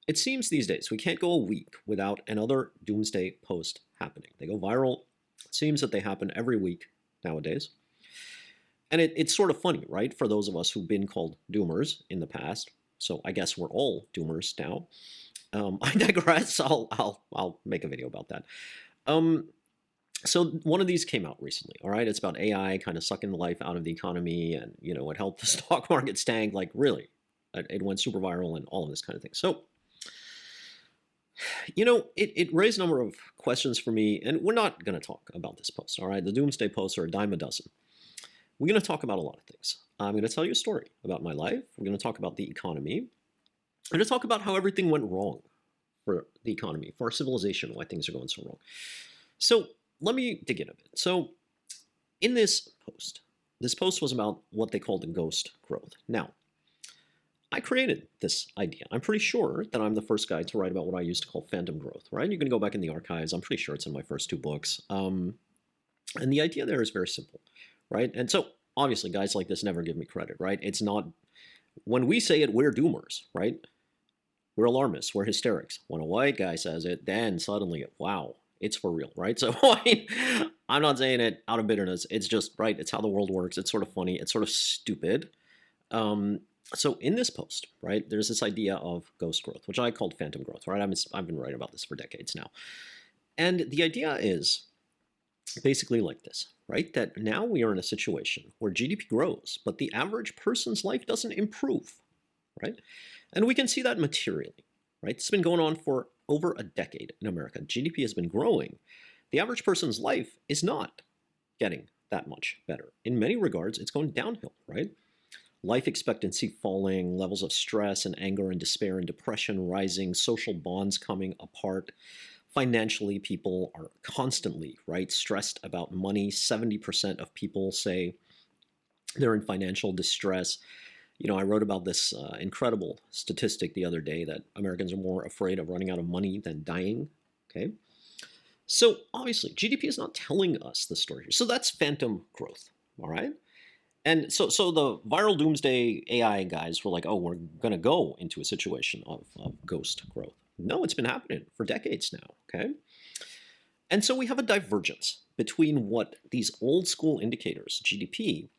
it seems these days we can't go a week without another doomsday post happening. They go viral. It seems that they happen every week nowadays. And it's sort of funny, right? For those of us who've been called doomers in the past. So I guess we're all doomers now. I digress. I'll make a video about that. Um, so one of these came out recently. All right, it's about AI kind of sucking the life out of the economy, and it helped the stock market tank. Like really, it went super viral and all of this kind of thing. So it raised a number of questions for me, and we're not going to talk about this post. All right, the doomsday posts are a dime a dozen. We're going to talk about a lot of things. I'm going to tell you a story about my life. We're going to talk about the economy. I'm going to talk about how everything went wrong for the economy, for our civilization, why things are going so wrong. So let me dig in a bit. So in this post was about what they called ghost growth. Now, I created this idea. I'm pretty sure that I'm the first guy to write about what I used to call phantom growth, right? You can go back in the archives. I'm pretty sure it's in my first two books. And the idea there is very simple, right? And so obviously guys like this never give me credit, right? It's not, when we say it, we're doomers, right? We're alarmists, we're hysterics. When a white guy says it, then suddenly, wow, it's for real, right? So I'm not saying it out of bitterness. It's just, right, it's how the world works. It's sort of funny. It's sort of stupid. So in this post, right, there's this idea of ghost growth, which I called phantom growth, right? I've been writing about this for decades now. And the idea is basically like this, right? That now we are in a situation where GDP grows, but the average person's life doesn't improve, right? And we can see that materially, right? It's been going on for over a decade in America. GDP has been growing. The average person's life is not getting that much better. In many regards, it's going downhill, right? Life expectancy falling, levels of stress and anger and despair and depression rising, social bonds coming apart. Financially, people are constantly, right, stressed about money. 70% of people say they're in financial distress. I wrote about this incredible statistic the other day that Americans are more afraid of running out of money than dying, okay? So obviously, GDP is not telling us the story here. So that's phantom growth, all right? And so the viral doomsday AI guys were like, oh, we're going to go into a situation of ghost growth. No, it's been happening for decades now, okay? And so we have a divergence between what these old school indicators, GDP,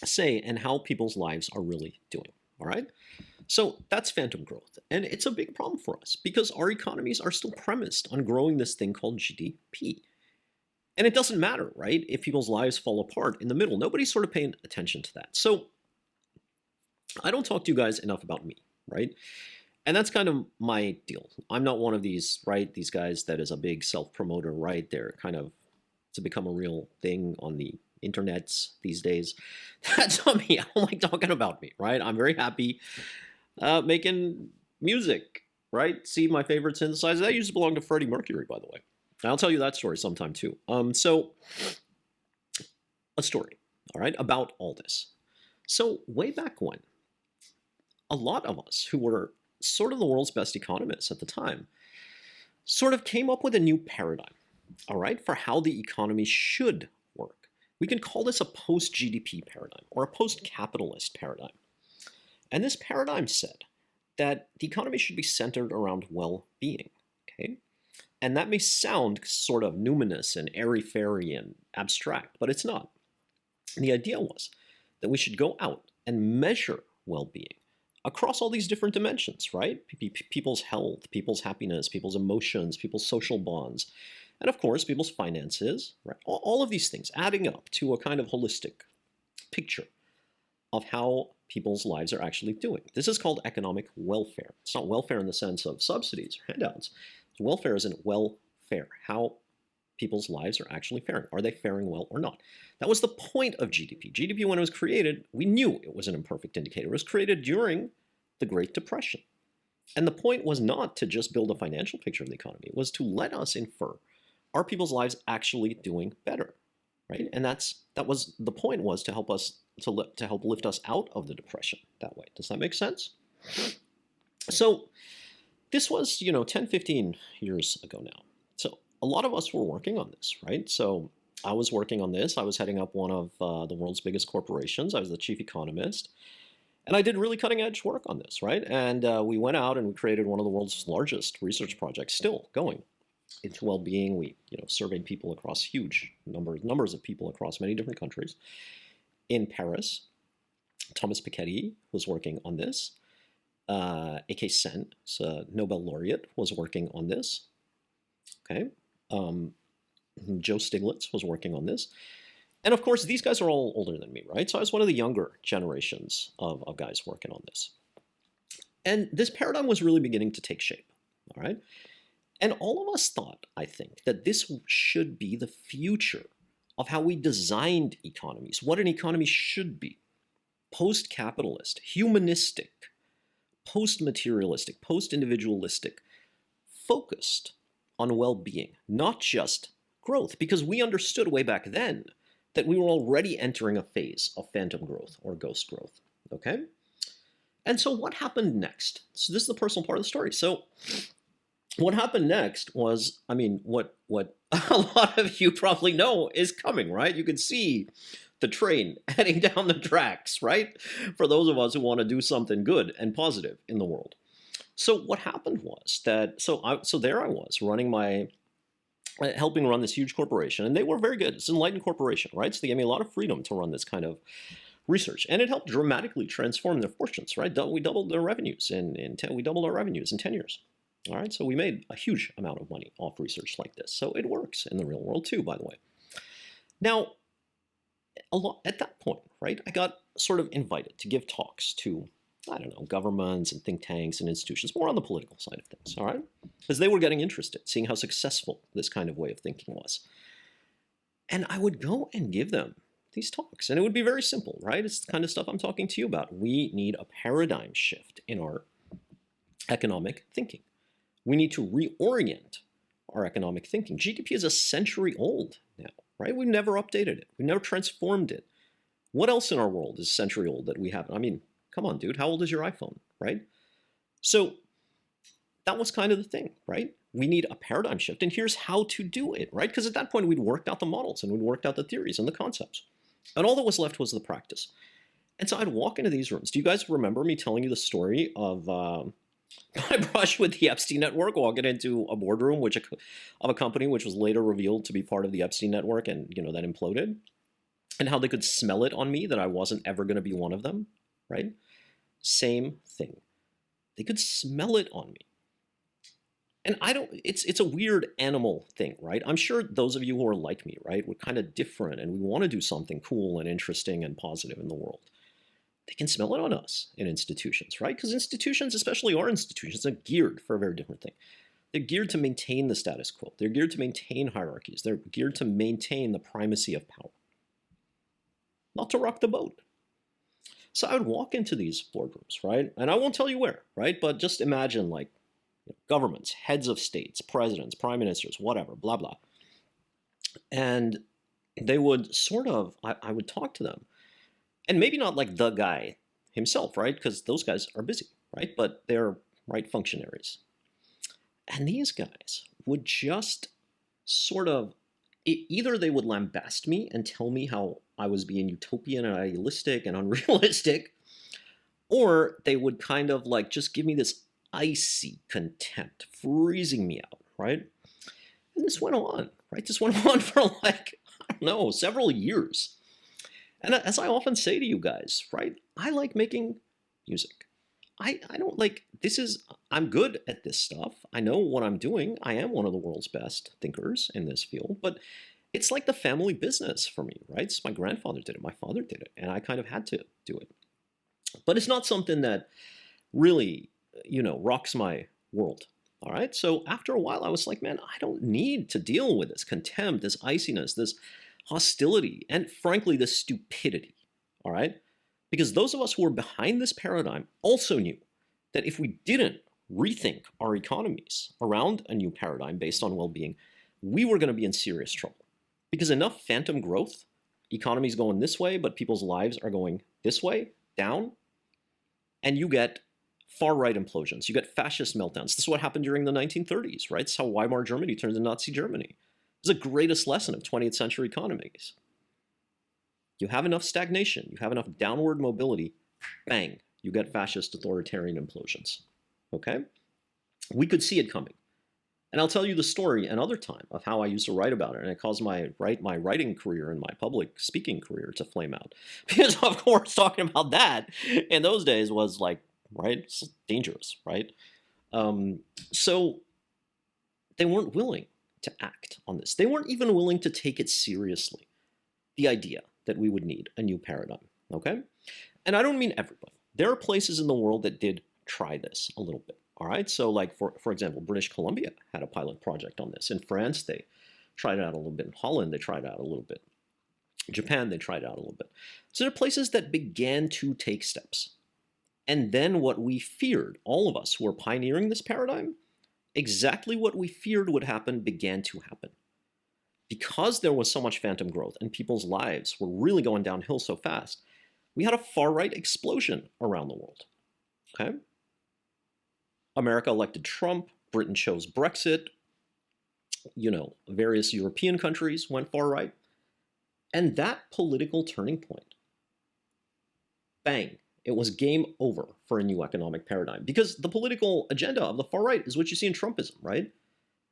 say and how people's lives are really doing, all right? So that's phantom growth. And it's a big problem for us because our economies are still premised on growing this thing called GDP. And it doesn't matter, right, if people's lives fall apart in the middle. Nobody's sort of paying attention to that. So I don't talk to you guys enough about me, right? And that's kind of my deal. I'm not one of these, right, these guys that is a big self-promoter, right? They're kind of to become a real thing on the internets these days. That's not me. I don't like talking about me, right? I'm very happy making music, right? See, my favorite synthesizer, that used to belong to Freddie Mercury, by the way. I'll tell you that story sometime too. So a story, all right, about all this. So way back when, a lot of us who were sort of the world's best economists at the time sort of came up with a new paradigm, all right, for how the economy should work. We can call this a post-GDP paradigm or a post-capitalist paradigm. And this paradigm said that the economy should be centered around well-being, okay? And that may sound sort of numinous and airy-fairy and abstract, but it's not. And the idea was that we should go out and measure well-being across all these different dimensions, right? People's health, people's happiness, people's emotions, people's social bonds, and of course, people's finances, right? All of these things adding up to a kind of holistic picture of how people's lives are actually doing. This is called economic welfare. It's not welfare in the sense of subsidies or handouts. Welfare is in welfare, how people's lives are actually faring. Are they faring well or not? That was the point of GDP. GDP, when it was created, we knew it was an imperfect indicator. It was created during the Great Depression. And the point was not to just build a financial picture of the economy. It was to let us infer, are people's lives actually doing better, right? And that was the point, was to help us to help lift us out of the depression that way. Does that make sense? So this was, 10, 15 years ago now. So a lot of us were working on this, right? So I was working on this. I was heading up one of the world's biggest corporations. I was the chief economist. And I did really cutting edge work on this, right? And we went out and we created one of the world's largest research projects, still going, into well-being. We, surveyed people across huge numbers of people across many different countries. In Paris, Thomas Piketty was working on this. A.K. Sen, Nobel laureate, was working on this. Okay, Joe Stiglitz was working on this. And of course, these guys are all older than me, right? So I was one of the younger generations of guys working on this. And this paradigm was really beginning to take shape, all right? And all of us thought, I think, that this should be the future of how we designed economies, what an economy should be. Post-capitalist, humanistic, post-materialistic, post-individualistic, focused on well-being, not just growth, because we understood way back then that we were already entering a phase of phantom growth or ghost growth, okay? And so what happened next? So this is the personal part of the story. So what happened next was, I mean, what a lot of you probably know is coming, right? You can see the train heading down the tracks, right? For those of us who want to do something good and positive in the world. So what happened was that, so there I was running helping run this huge corporation, and they were very good. It's an enlightened corporation, right? So they gave me a lot of freedom to run this kind of research, and it helped dramatically transform their fortunes, right? We doubled their revenues we doubled our revenues in 10 years. All right, so we made a huge amount of money off research like this. So it works in the real world too, by the way. Now, at that point, right, I got sort of invited to give talks to, I don't know, governments and think tanks and institutions, more on the political side of things, all right? Because they were getting interested, seeing how successful this kind of way of thinking was. And I would go and give them these talks, and it would be very simple, right? It's the kind of stuff I'm talking to you about. We need a paradigm shift in our economic thinking. We need to reorient our economic thinking. GDP is a century old now, right? We've never updated it. We've never transformed it. What else in our world is a century old that we haven't? I mean, come on, dude, how old is your iPhone, right? So that was kind of the thing, right? We need a paradigm shift, and here's how to do it, right? Because at that point, we'd worked out the models, and we'd worked out the theories and the concepts. And all that was left was the practice. And so I'd walk into these rooms. Do you guys remember me telling you the story of my brush with the Epstein network, walking into a boardroom of a company which was later revealed to be part of the Epstein network, and that imploded? And how they could smell it on me that I wasn't ever going to be one of them, right? Same thing. They could smell it on me. And it's a weird animal thing, right? I'm sure those of you who are like me, right, we're kind of different and we want to do something cool and interesting and positive in the world. They can smell it on us in institutions, right? Because institutions, especially our institutions, are geared for a very different thing. They're geared to maintain the status quo. They're geared to maintain hierarchies. They're geared to maintain the primacy of power, not to rock the boat. So I would walk into these boardrooms, right? And I won't tell you where, right? But just imagine like governments, heads of states, presidents, prime ministers, whatever, blah, blah. And they would sort of, I would talk to them. And maybe not like the guy himself, right? Because those guys are busy, right? But they're, right, functionaries. And these guys would just sort of, either they would lambast me and tell me how I was being utopian and idealistic and unrealistic, or they would kind of like just give me this icy contempt, freezing me out, right? And this went on, right? This went on for like, I don't know, several years. And as I often say to you guys, right, I like making music. I don't like, I'm good at this stuff. I know what I'm doing. I am one of the world's best thinkers in this field, but it's like the family business for me, right? So my grandfather did it, my father did it, and I kind of had to do it. But it's not something that really, rocks my world, all right? So after a while, I was like, man, I don't need to deal with this contempt, this iciness, this hostility, and frankly, this stupidity, all right? Because those of us who were behind this paradigm also knew that if we didn't rethink our economies around a new paradigm based on well-being, we were going to be in serious trouble. Because enough phantom growth, economies going this way, but people's lives are going this way, down, and you get far-right implosions. You get fascist meltdowns. This is what happened during the 1930s, right? This is how Weimar Germany turned into Nazi Germany. It's the greatest lesson of 20th century economies. You have enough stagnation, you have enough downward mobility, bang, you get fascist authoritarian implosions. Okay? We could see it coming. And I'll tell you the story another time of how I used to write about it, and it caused my writing career and my public speaking career to flame out. Because of course, talking about that in those days was like, right, it's dangerous, right? So they weren't willing to act on this. They weren't even willing to take it seriously, the idea that we would need a new paradigm, okay? And I don't mean everybody. There are places in the world that did try this a little bit. All right, so like for example, British Columbia had a pilot project on this. In France, they tried it out a little bit. In Holland, they tried it out a little bit. Japan, they tried it out a little bit. So there are places that began to take steps. And then what we feared, all of us who were pioneering this paradigm, exactly what we feared would happen began to happen. Because there was so much phantom growth and people's lives were really going downhill so fast, we had a far-right explosion around the world. Okay? America elected Trump, Britain chose Brexit, various European countries went far right. And that political turning point, bang, it was game over for a new economic paradigm. Because the political agenda of the far right is what you see in Trumpism, right?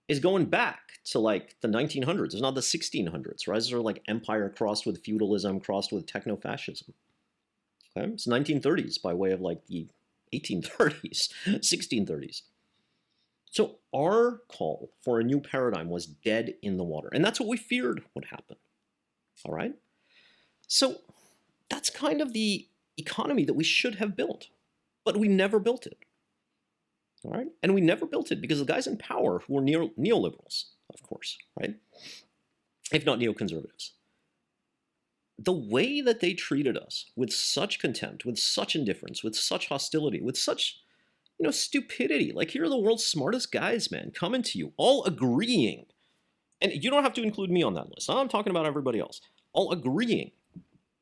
Is going back to like the 1900s. It's not the 1600s, right? It's sort of like empire crossed with feudalism, crossed with techno-fascism. Okay? It's 1930s by way of like the 1830s, 1630s. So our call for a new paradigm was dead in the water. And that's what we feared would happen. All right? So that's kind of the economy that we should have built. But we never built it. All right? And we never built it because the guys in power who were neoliberals, of course, right? If not neoconservatives. The way that they treated us with such contempt, with such indifference, with such hostility, with such, stupidity. Like, here are the world's smartest guys, man, coming to you, all agreeing. And you don't have to include me on that list. I'm talking about everybody else. All agreeing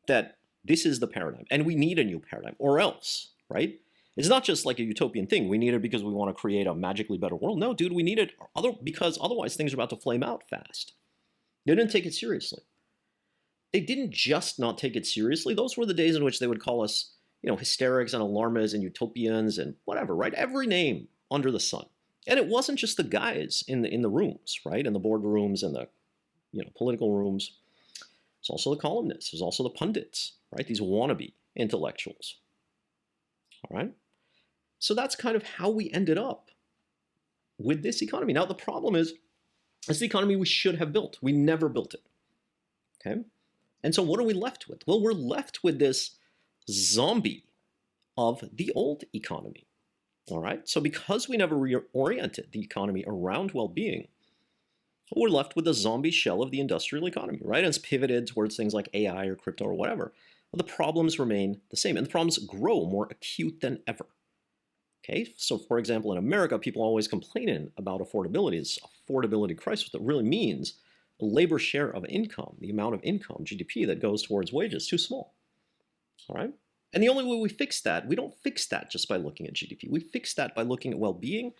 that this is the paradigm, and we need a new paradigm, or else, right? It's not just like a utopian thing. We need it because we want to create a magically better world. No, dude, we need it because otherwise things are about to flame out fast. They didn't take it seriously. They didn't just not take it seriously. Those were the days in which they would call us, hysterics and alarmists and utopians and whatever, right? Every name under the sun. And it wasn't just the guys in the rooms, right? In the boardrooms and the, political rooms. It's also the columnists. There's also the pundits, right? These wannabe intellectuals. All right? So that's kind of how we ended up with this economy. Now, the problem is, it's the economy we should have built. We never built it. Okay? And so what are we left with? Well, we're left with this zombie of the old economy. All right? So because we never reoriented the economy around well-being, we're left with a zombie shell of the industrial economy, right? And it's pivoted towards things like AI or crypto or whatever. But the problems remain the same, and the problems grow more acute than ever. Okay? So for example, in America, people are always complaining about affordability. It's affordability crisis. What that really means, the labor share of income, the amount of income, GDP, that goes towards wages, too small. All right? And the only way we fix that, we don't fix that just by looking at GDP. We fix that by looking at well-being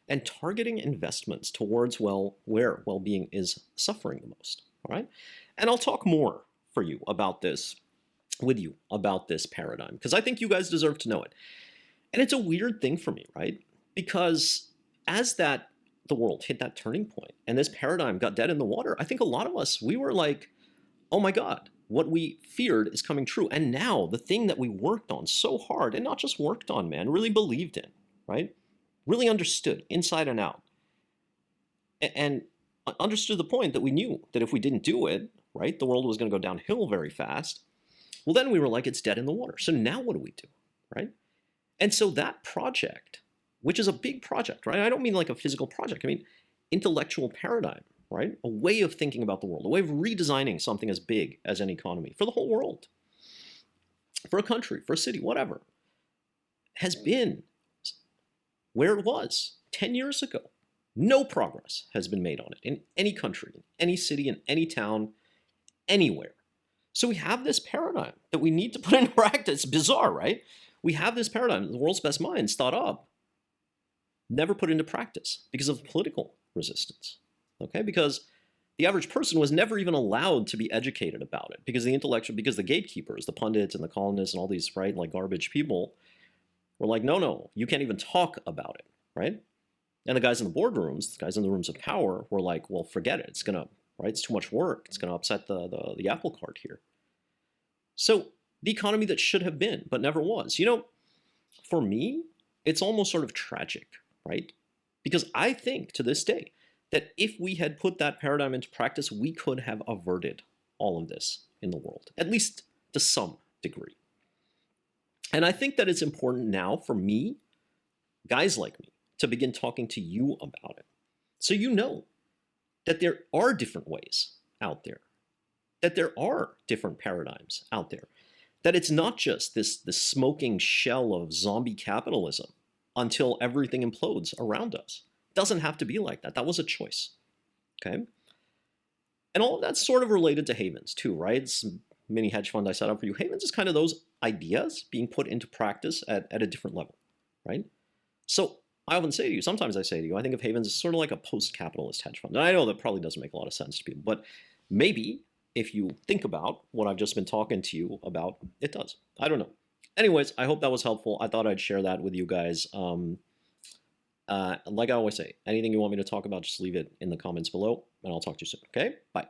and targeting investments towards where well-being is suffering the most. All right? And I'll talk more for you about this, with you about this paradigm, because I think you guys deserve to know it. And it's a weird thing for me, right? Because as the world hit that turning point and this paradigm got dead in the water, I think a lot of us, we were like, oh my God, what we feared is coming true. And now the thing that we worked on so hard, and not just worked on, man, really believed in, right? Really understood inside and out. And understood the point that we knew that if we didn't do it, right, the world was going to go downhill very fast. Well, then we were like, it's dead in the water. So now what do we do, right? And so that project, which is a big project, right? I don't mean like a physical project. I mean intellectual paradigm, right? A way of thinking about the world, a way of redesigning something as big as an economy for the whole world, for a country, for a city, whatever, has been where it was 10 years ago. No progress has been made on it in any country, in any city, in any town, anywhere. So we have this paradigm that we need to put into practice. It's bizarre, right? We have this paradigm, the world's best minds thought up, never put into practice because of political resistance, okay? Because the average person was never even allowed to be educated about it because the gatekeepers, the pundits and the columnists and all these, right, like garbage people, were like, no, no, you can't even talk about it, right? And the guys in the boardrooms, the guys in the rooms of power were like, well, forget it. It's going to, right? It's too much work. It's going to upset the apple cart here. So the economy that should have been, but never was. For me, it's almost sort of tragic, right? Because I think to this day that if we had put that paradigm into practice, we could have averted all of this in the world, at least to some degree. And I think that it's important now for me, guys like me, to begin talking to you about it. So you know that there are different ways out there, that there are different paradigms out there, that it's not just this smoking shell of zombie capitalism until everything implodes around us. It doesn't have to be like that. That was a choice, okay? And all of that's sort of related to havens too, right? It's a mini hedge fund I set up for you. Havens is kind of those ideas being put into practice at a different level, right? So I often say to you, sometimes I say to you, I think of havens as sort of like a post-capitalist hedge fund. And I know that probably doesn't make a lot of sense to people, but maybe if you think about what I've just been talking to you about, it does. I don't know. Anyways, I hope that was helpful. I thought I'd share that with you guys. Like I always say, anything you want me to talk about, just leave it in the comments below, and I'll talk to you soon. Okay? Bye.